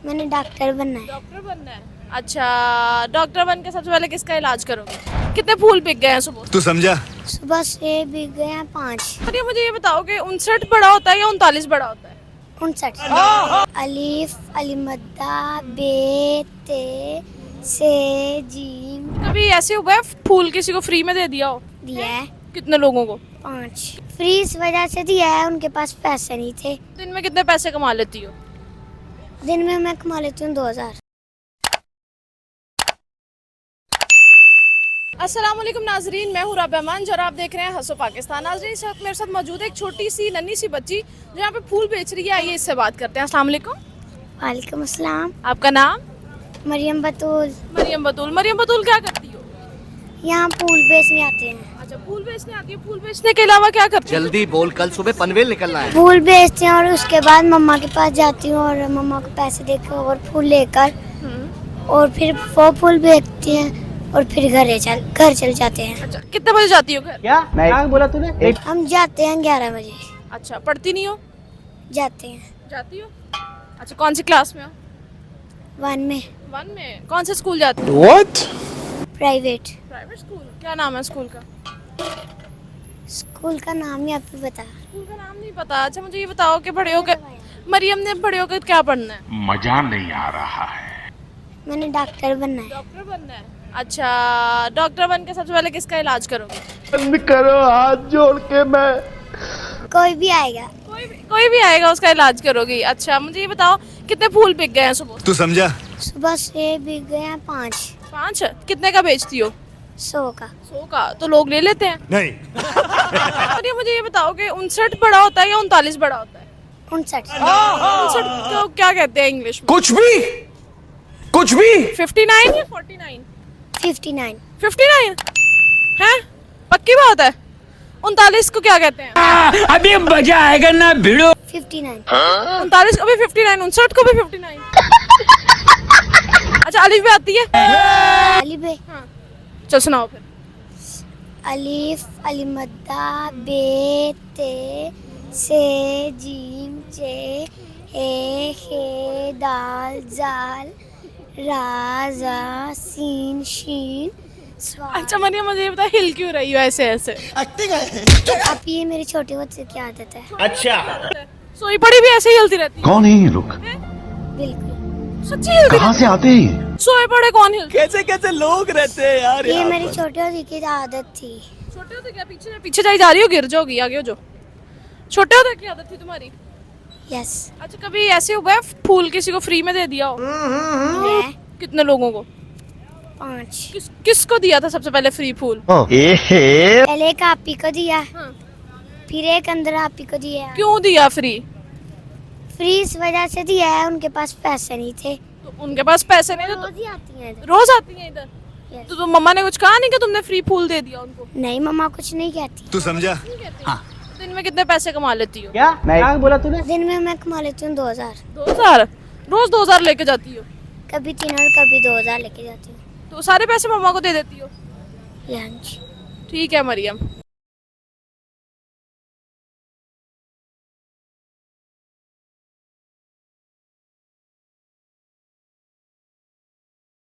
मैंने डॉक्टर बनना है। डॉक्टर बनना है। अच्छा, डॉक्टर बन के सबसे पहले किसका इलाज करोगे? कितने फूल बिक गए हैं सुबह? तू समझा? सुबह से बिक गए हैं 5। और ये मुझे ये बताओ कि 59 बड़ा होता है या 39 बड़ा होता है? 59। अलिफ अलिमद्दा बे ते से जीम कभी ऐसे हुआ है फूल किसी को फ्री में दे दिया हो? दिया है कितने लोगों को? 5। फ्री इस वजह से दिया है, उनके पास पैसे नहीं थे। दिन में कितने पैसे कमा लेती हो? दिन में मैं कमा लेती हूँ 2000। अस्सलाम वालेकुम नाजरीन, मैं हूँ राबिया मंज और आप देख रहे हैं हंसो पाकिस्तान। नाजरीन, इस वक्त मेरे साथ मौजूद है एक छोटी सी नन्ही सी बच्ची जो यहाँ पे फूल बेच रही है। आइए इससे बात करते हैं। अस्सलाम वालेकुम। वालेकुम अस्सलाम। आपका नाम? मरियम बतूल। मरियम बतूल। मरियम बतूल क्या करती हो? यहाँ फूल बेचने आते हैं। अच्छा, फूल बेचने आती है। फूल बेचने के अलावा क्या करती हो? जल्दी बोल, कल सुबह पनवेल निकलना है। फूल बेचते हैं और उसके बाद मम्मा के पास जाती हूँ और मम्मा को पैसे देकर और फूल लेकर और फिर वो फूल बेचती हैं और फिर घर चल जाते हैं। अच्छा, कितने बजे जाती हो घर? क्या बोला तूने? हम जाते हैं 11 बजे। अच्छा, पढ़ती नहीं हो? जाते हैं जाती हो। अच्छा, कौन सी क्लास में हो? 1 में। 1 में। कौन से स्कूल जाती हो? What? प्राइवेट। Private school. क्या नाम है स्कूल का? स्कूल का नाम ही आपको बता। स्कूल का नाम नहीं पता। अच्छा, मुझे ये बताओ कि बड़े होकर मरियम ने बड़े होकर क्या पढ़ना है? मजा नहीं आ रहा है। मैंने डॉक्टर बनना है। डॉक्टर बनना है। अच्छा, डॉक्टर बन के सबसे पहले किसका इलाज करोगे? बंद करो हाथ जोड़ के। मैं कोई भी आएगा। कोई भी आएगा उसका इलाज करोगी। अच्छा, मुझे ये बताओ कितने फूल बिक गए हैं सुबह? तू समझा? सुबह से बिक गए हैं 5। 5? कितने का बेचती हो? 100 का। 100 का। तो लोग ले लेते हैं। नहीं। और ये मुझे ये बताओ कि 59 बड़ा होता है या 39 बड़ा होता है? 59। 59 को क्या कहते हैं इंग्लिश में? कुछ भी 59 या 49? 59। 59 है? पक्की बात है? 39 को क्या कहते हैं? अभी मजा आएगा ना भिड़ो। 59। 39 को भी 59, 59 को भी 59। अच्छा, अलिफ भी आती है? अलिफ बे। हाँ, चल सुनाओ फिर। अलिफ अलिमद्दा बे ते से जीम चे हे दाल जाल रा जा सीन शीन स्वा। अच्छा मरियम, मुझे ये बता हिल क्यों रही हो ऐसे ऐसे? अब ये मेरी छोटे बच्चे की आदत है। अच्छा, सोई पड़ी भी ऐसे ही हिलती रहती है? कौन है ये लोग? बिल्कुल। सच्ची हिलती कहाँ से आते हैं ये? सोए पड़े कौन हिलते? कैसे कैसे लोग रहते हैं यार। ये मेरी छोटे होते की आदत थी। छोटे होते क्या पीछे पीछे जाई जा रही हो? गिर जाओगी, आगे हो जो। छोटे होते की आदत थी तुम्हारी? यस। अच्छा, कभी ऐसे हुआ है फूल किसी को फ्री में दे दिया हो? है कितने लोगों को? 5। किसको दिया था सबसे पहले फ्री फूल? पहले एक आपी को दिया, हाँ। फिर एक अंदर आपी को दिया। क्यों दिया फ्री? फ्री इस वजह से दिया है, उनके पास पैसे नहीं थे। तो उनके पास पैसे नहीं थे रोज ही आती हैं इधर। रोज आती हैं इधर? Yes. तो मम्मा ने कुछ कहा नहीं कि तुमने फ्री फूल दे दिया उनको? नहीं, मम्मा कुछ नहीं कहती। तू समझा? दिन में कितने पैसे कमा लेती हो? क्या बोला तूने? दिन में मैं कमा लेती हूँ 2000। 2000? रोज 2000 लेके जाती हो? कभी 3 और कभी 2000 लेके जाती हूँ। तो सारे पैसे मम्मा को दे देती हो? लंच। ठीक है मरियम।